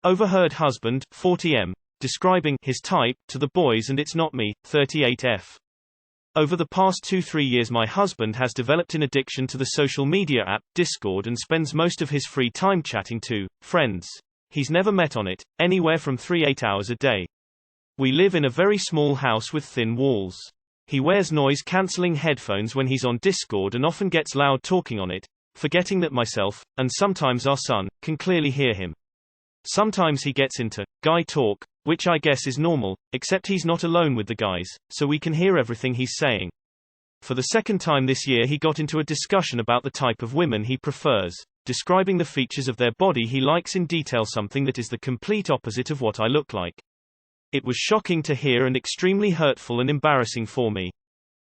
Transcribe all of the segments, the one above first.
Overheard husband, 40M, describing his type to the boys and it's not me, 38F. Over the past 2-3 years my husband has developed an addiction to the social media app, Discord, and spends most of his free time chatting to friends he's never met on it, anywhere from 3-8 hours a day. We live in a very small house with thin walls. He wears noise-cancelling headphones when he's on Discord and often gets loud talking on it, forgetting that myself, and sometimes our son, can clearly hear him. Sometimes he gets into guy talk, which I guess is normal, except he's not alone with the guys, so we can hear everything he's saying. For the second time this year he got into a discussion about the type of women he prefers, describing the features of their body he likes in detail, something that is the complete opposite of what I look like. It was shocking to hear and extremely hurtful and embarrassing for me.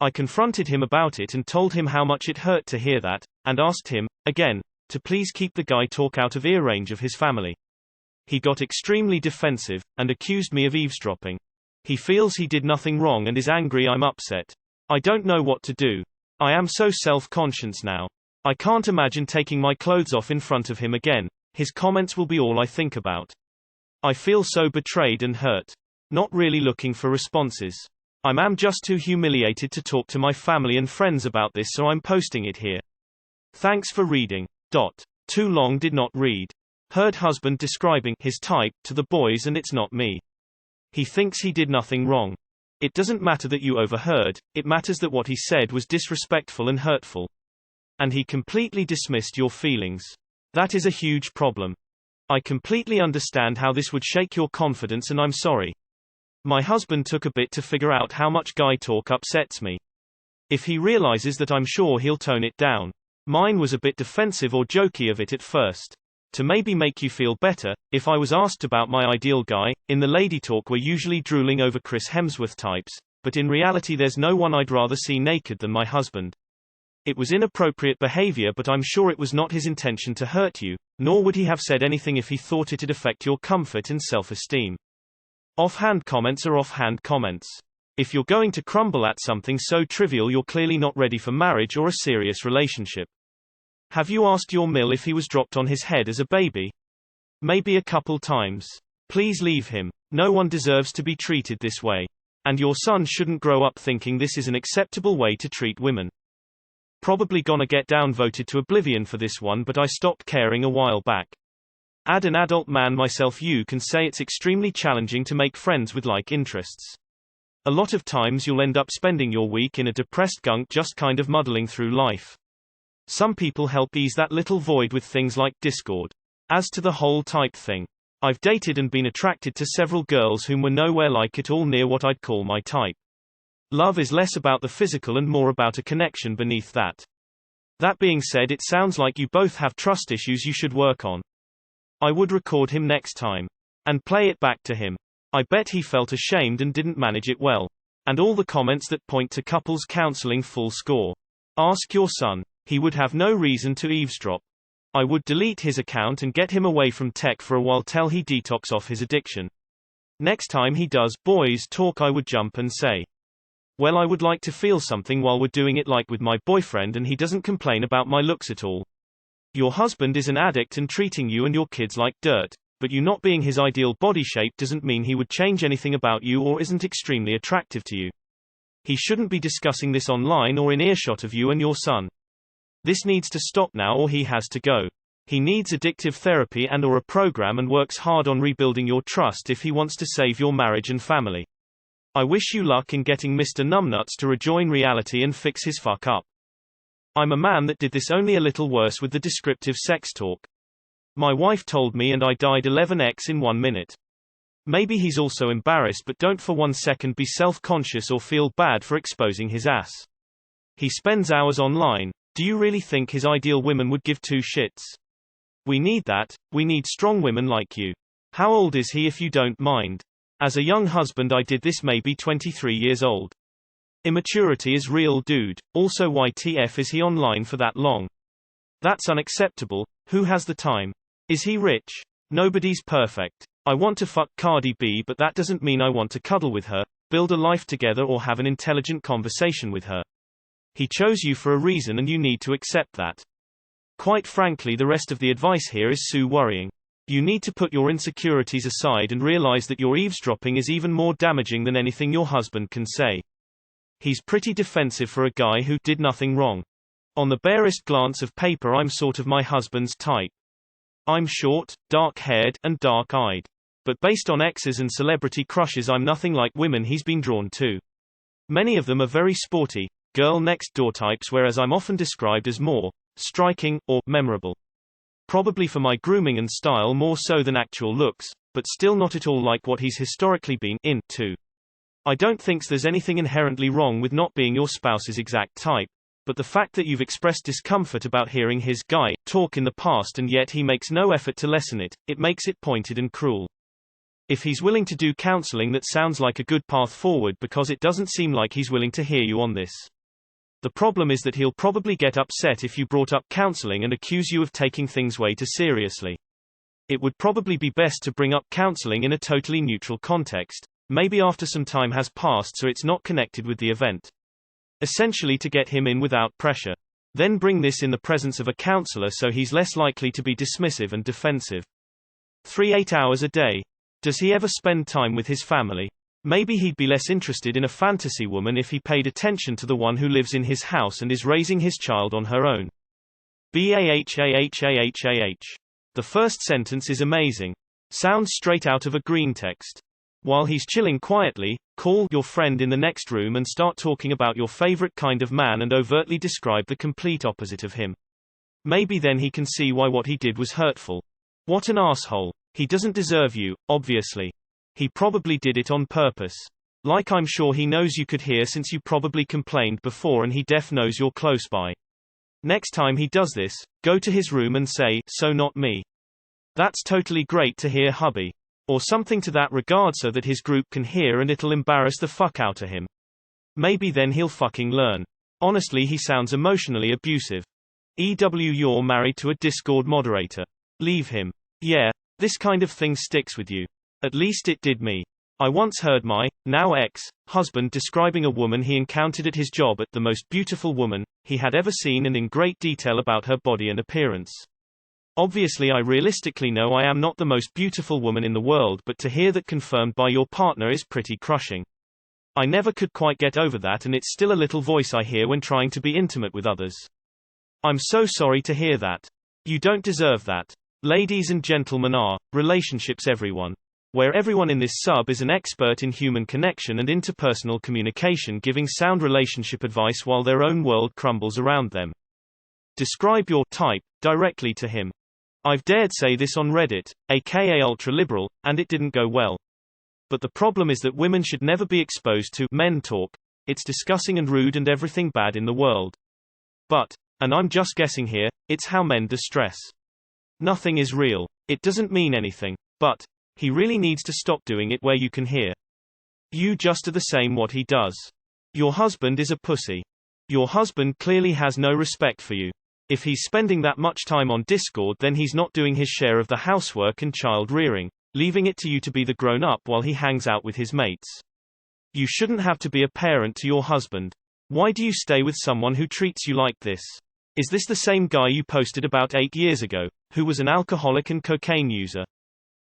I confronted him about it and told him how much it hurt to hear that, and asked him, again, to please keep the guy talk out of ear range of his family. He got extremely defensive, and accused me of eavesdropping. He feels he did nothing wrong and is angry I'm upset. I don't know what to do. I am so self-conscious now. I can't imagine taking my clothes off in front of him again. His comments will be all I think about. I feel so betrayed and hurt. Not really looking for responses. I'm just too humiliated to talk to my family and friends about this, so I'm posting it here. Thanks for reading. Too long did not read. Heard husband describing his type to the boys and it's not me. He thinks he did nothing wrong. It doesn't matter that you overheard, it matters that what he said was disrespectful and hurtful. And he completely dismissed your feelings. That is a huge problem. I completely understand how this would shake your confidence and I'm sorry. My husband took a bit to figure out how much guy talk upsets me. If he realizes that, I'm sure he'll tone it down. Mine was a bit defensive or jokey of it at first. To maybe make you feel better, if I was asked about my ideal guy, in the lady talk we're usually drooling over Chris Hemsworth types, but in reality there's no one I'd rather see naked than my husband. It was inappropriate behavior, but I'm sure it was not his intention to hurt you, nor would he have said anything if he thought it'd affect your comfort and self-esteem. Offhand comments are offhand comments. If you're going to crumble at something so trivial, you're clearly not ready for marriage or a serious relationship. Have you asked your mill if he was dropped on his head as a baby? Maybe a couple times. Please leave him. No one deserves to be treated this way. And your son shouldn't grow up thinking this is an acceptable way to treat women. Probably gonna get downvoted to oblivion for this one, but I stopped caring a while back. Add an adult man myself, you can say it's extremely challenging to make friends with like interests. A lot of times you'll end up spending your week in a depressed gunk, just kind of muddling through life. Some people help ease that little void with things like Discord. As to the whole type thing, I've dated and been attracted to several girls whom were nowhere like at all near what I'd call my type. Love is less about the physical and more about a connection beneath that. That being said, it sounds like you both have trust issues you should work on. I would record him next time. And play it back to him. I bet he felt ashamed and didn't manage it well. And all the comments that point to couples counseling, full score. Ask your son. He would have no reason to eavesdrop. I would delete his account and get him away from tech for a while till he detox off his addiction. Next time he does boys talk, I would jump and say, well, I would like to feel something while we're doing it, like with my boyfriend, and he doesn't complain about my looks at all. Your husband is an addict and treating you and your kids like dirt, but you not being his ideal body shape doesn't mean he would change anything about you or isn't extremely attractive to you. He shouldn't be discussing this online or in earshot of you and your son. This needs to stop now or he has to go. He needs addictive therapy and or a program, and works hard on rebuilding your trust if he wants to save your marriage and family. I wish you luck in getting Mr. Numbnuts to rejoin reality and fix his fuck up. I'm a man that did this, only a little worse with the descriptive sex talk. My wife told me and I died 11x in 1 minute. Maybe he's also embarrassed, but don't for 1 second be self-conscious or feel bad for exposing his ass. He spends hours online. Do you really think his ideal women would give two shits? We need that. We need strong women like you. How old is he, if you don't mind? As a young husband I did this, maybe 23 years old. Immaturity is real, dude. Also, YTF is he online for that long? That's unacceptable. Who has the time? Is he rich? Nobody's perfect. I want to fuck Cardi B, but that doesn't mean I want to cuddle with her, build a life together, or have an intelligent conversation with her. He chose you for a reason and you need to accept that. Quite frankly, the rest of the advice here is so worrying. You need to put your insecurities aside and realize that your eavesdropping is even more damaging than anything your husband can say. He's pretty defensive for a guy who did nothing wrong. On the barest glance of paper, I'm sort of my husband's type. I'm short, dark-haired, and dark-eyed. But based on exes and celebrity crushes, I'm nothing like women he's been drawn to. Many of them are very sporty, girl next door types, whereas I'm often described as more striking or memorable. Probably for my grooming and style more so than actual looks, but still not at all like what he's historically been into. I don't think there's anything inherently wrong with not being your spouse's exact type, but the fact that you've expressed discomfort about hearing his guy talk in the past and yet he makes no effort to lessen it, it makes it pointed and cruel. If he's willing to do counseling, that sounds like a good path forward, because it doesn't seem like he's willing to hear you on this. The problem is that he'll probably get upset if you brought up counseling and accuse you of taking things way too seriously. It would probably be best to bring up counseling in a totally neutral context, maybe after some time has passed so it's not connected with the event. Essentially to get him in without pressure. Then bring this in the presence of a counselor so he's less likely to be dismissive and defensive. 8 hours a day. Does he ever spend time with his family? Maybe he'd be less interested in a fantasy woman if he paid attention to the one who lives in his house and is raising his child on her own. BAHAHAHAH. The first sentence is amazing. Sounds straight out of a green text. While he's chilling quietly, call your friend in the next room and start talking about your favorite kind of man and overtly describe the complete opposite of him. Maybe then he can see why what he did was hurtful. What an asshole. He doesn't deserve you, obviously. He probably did it on purpose. Like I'm sure he knows you could hear, since you probably complained before and he def knows you're close by. Next time he does this, go to his room and say, "So not me. That's totally great to hear, hubby." Or something to that regard so that his group can hear and it'll embarrass the fuck out of him. Maybe then he'll fucking learn. Honestly, he sounds emotionally abusive. You're married to a Discord moderator. Leave him. Yeah, this kind of thing sticks with you. At least it did me. I once heard my, now ex-husband describing a woman he encountered at his job as the most beautiful woman he had ever seen, and in great detail about her body and appearance. Obviously I realistically know I am not the most beautiful woman in the world, but to hear that confirmed by your partner is pretty crushing. I never could quite get over that, and it's still a little voice I hear when trying to be intimate with others. I'm so sorry to hear that. You don't deserve that. Ladies and gentlemen, relationships everyone. Where everyone in this sub is an expert in human connection and interpersonal communication, giving sound relationship advice while their own world crumbles around them. Describe your type directly to him. I've dared say this on Reddit, aka ultra-liberal, and it didn't go well. But the problem is that women should never be exposed to men talk. It's disgusting and rude and everything bad in the world. But, and I'm just guessing here, it's how men distress. Nothing is real. It doesn't mean anything. But he really needs to stop doing it where you can hear. You just are the same what he does. Your husband is a pussy. Your husband clearly has no respect for you. If he's spending that much time on Discord, then he's not doing his share of the housework and child rearing, leaving it to you to be the grown-up while he hangs out with his mates. You shouldn't have to be a parent to your husband. Why do you stay with someone who treats you like this? Is this the same guy you posted about 8 years ago, who was an alcoholic and cocaine user?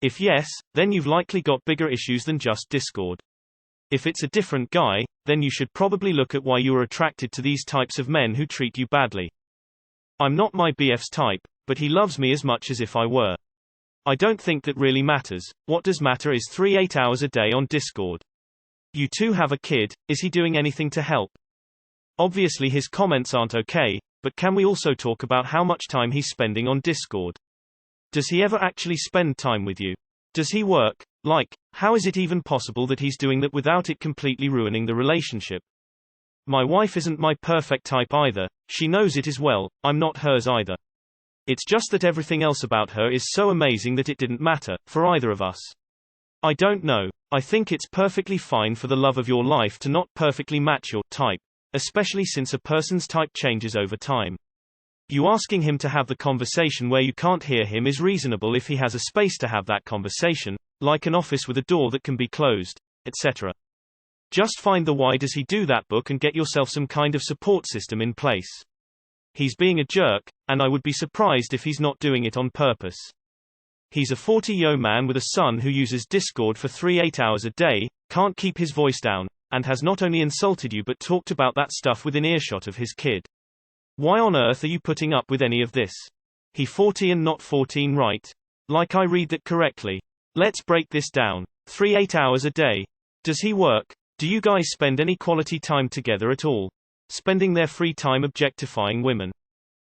If yes, then you've likely got bigger issues than just Discord. If it's a different guy, then you should probably look at why you are attracted to these types of men who treat you badly. I'm not my BF's type, but he loves me as much as if I were. I don't think that really matters. What does matter is 8 hours a day on Discord. You two have a kid. Is he doing anything to help? Obviously his comments aren't okay, but can we also talk about how much time he's spending on Discord? Does he ever actually spend time with you? Does he work? Like, how is it even possible that he's doing that without it completely ruining the relationship? My wife isn't my perfect type either. She knows it as well. I'm not hers either. It's just that everything else about her is so amazing that it didn't matter for either of us. I don't know. I think it's perfectly fine for the love of your life to not perfectly match your type, especially since a person's type changes over time. You asking him to have the conversation where you can't hear him is reasonable if he has a space to have that conversation, like an office with a door that can be closed, etc. Just find the why does he do that book and get yourself some kind of support system in place. He's being a jerk, and I would be surprised if he's not doing it on purpose. He's a 40-year man with a son who uses Discord for 3-8 hours a day, can't keep his voice down, and has not only insulted you but talked about that stuff within earshot of his kid. Why on earth are you putting up with any of this? He 40 and not 14, right? Like I read that correctly. Let's break this down. 3-8 hours a day. Does he work? Do you guys spend any quality time together at all? Spending their free time objectifying women.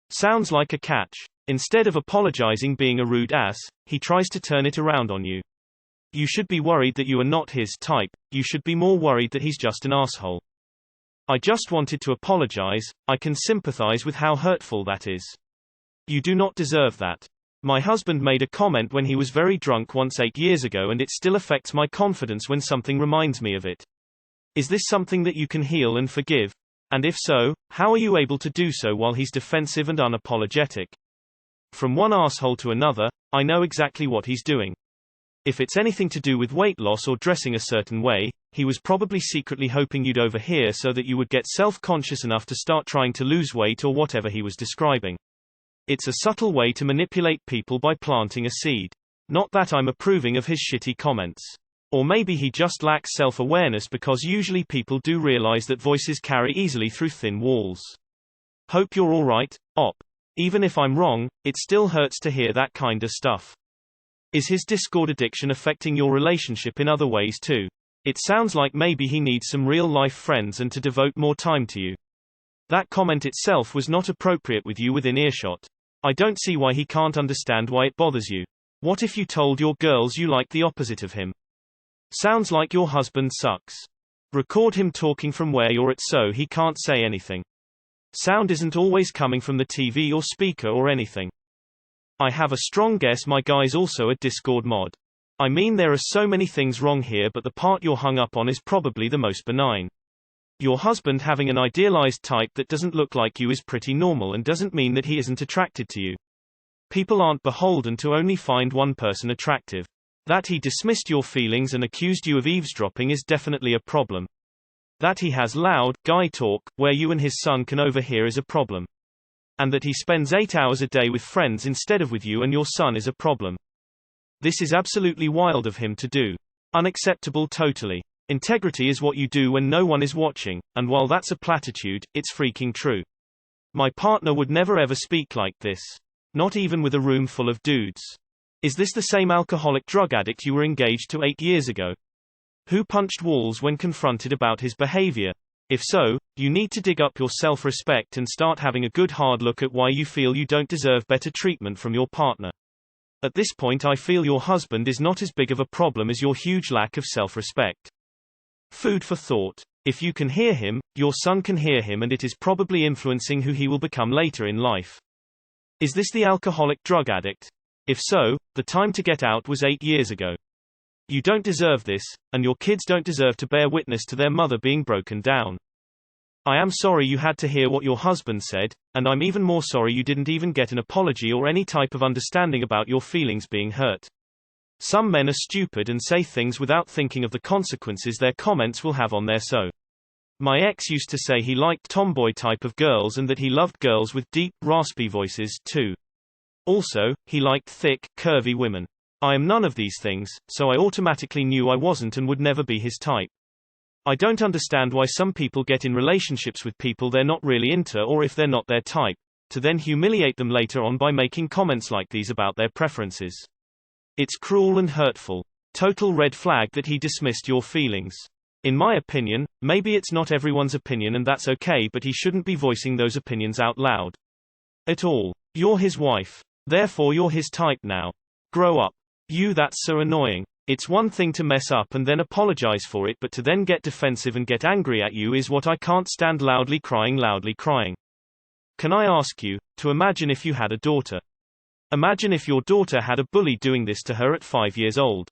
Sounds like a catch. Instead of apologizing being a rude ass, he tries to turn it around on you. You should be worried that you are not his type, you should be more worried that he's just an asshole. I just wanted to apologize, I can sympathize with how hurtful that is. You do not deserve that. My husband made a comment when he was very drunk once 8 years ago and it still affects my confidence when something reminds me of it. Is this something that you can heal and forgive? And if so, how are you able to do so while he's defensive and unapologetic? From one asshole to another, I know exactly what he's doing. If it's anything to do with weight loss or dressing a certain way, he was probably secretly hoping you'd overhear so that you would get self-conscious enough to start trying to lose weight or whatever he was describing. It's a subtle way to manipulate people by planting a seed. Not that I'm approving of his shitty comments. Or maybe he just lacks self-awareness because usually people do realize that voices carry easily through thin walls. Hope you're alright, Op. Even if I'm wrong, it still hurts to hear that kind of stuff. Is his Discord addiction affecting your relationship in other ways too? It sounds like maybe he needs some real-life friends and to devote more time to you. That comment itself was not appropriate with you within earshot. I don't see why he can't understand why it bothers you. What if you told your girls you like the opposite of him? Sounds like your husband sucks. Record him talking from where you're at so he can't say anything. Sound isn't always coming from the TV or speaker or anything. I have a strong guess my guy's also a Discord mod. I mean there are so many things wrong here but the part you're hung up on is probably the most benign. Your husband having an idealized type that doesn't look like you is pretty normal and doesn't mean that he isn't attracted to you. People aren't beholden to only find one person attractive. That he dismissed your feelings and accused you of eavesdropping is definitely a problem. That he has loud, guy talk, where you and his son can overhear is a problem. And that he spends 8 hours a day with friends instead of with you and your son is a problem. This is absolutely wild of him to do. Unacceptable totally. Integrity is what you do when no one is watching, and while that's a platitude, it's freaking true. My partner would never ever speak like this. Not even with a room full of dudes. Is this the same alcoholic drug addict you were engaged to 8 years ago? Who punched walls when confronted about his behavior? If so, you need to dig up your self-respect and start having a good hard look at why you feel you don't deserve better treatment from your partner. At this point I feel your husband is not as big of a problem as your huge lack of self-respect. Food for thought. If you can hear him, your son can hear him and it is probably influencing who he will become later in life. Is this the alcoholic drug addict? If so, the time to get out was 8 years ago. You don't deserve this, and your kids don't deserve to bear witness to their mother being broken down. I am sorry you had to hear what your husband said, and I'm even more sorry you didn't even get an apology or any type of understanding about your feelings being hurt. Some men are stupid and say things without thinking of the consequences their comments will have on their so. My ex used to say he liked tomboy type of girls and that he loved girls with deep, raspy voices, too. Also, he liked thick, curvy women. I am none of these things, so I automatically knew I wasn't and would never be his type. I don't understand why some people get in relationships with people they're not really into or if they're not their type, to then humiliate them later on by making comments like these about their preferences. It's cruel and hurtful. Total red flag that he dismissed your feelings. In my opinion, maybe it's not everyone's opinion and that's okay, but he shouldn't be voicing those opinions out loud. At all. You're his wife. Therefore you're his type now. Grow up. That's so annoying. It's one thing to mess up and then apologize for it, but to then get defensive and get angry at you is what I can't stand. Loudly crying. Can I ask you to imagine if you had a daughter? Imagine if your daughter had a bully doing this to her at 5 years old.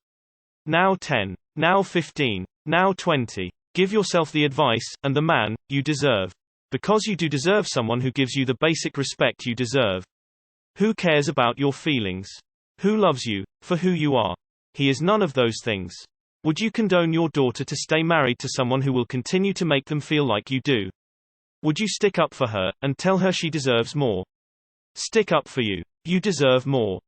Now 10. Now 15. Now 20. Give yourself the advice, and the man, you deserve. Because you do deserve someone who gives you the basic respect you deserve. Who cares about your feelings? Who loves you, for who you are? He is none of those things. Would you condone your daughter to stay married to someone who will continue to make them feel like you do? Would you stick up for her, and tell her she deserves more? Stick up for you. You deserve more.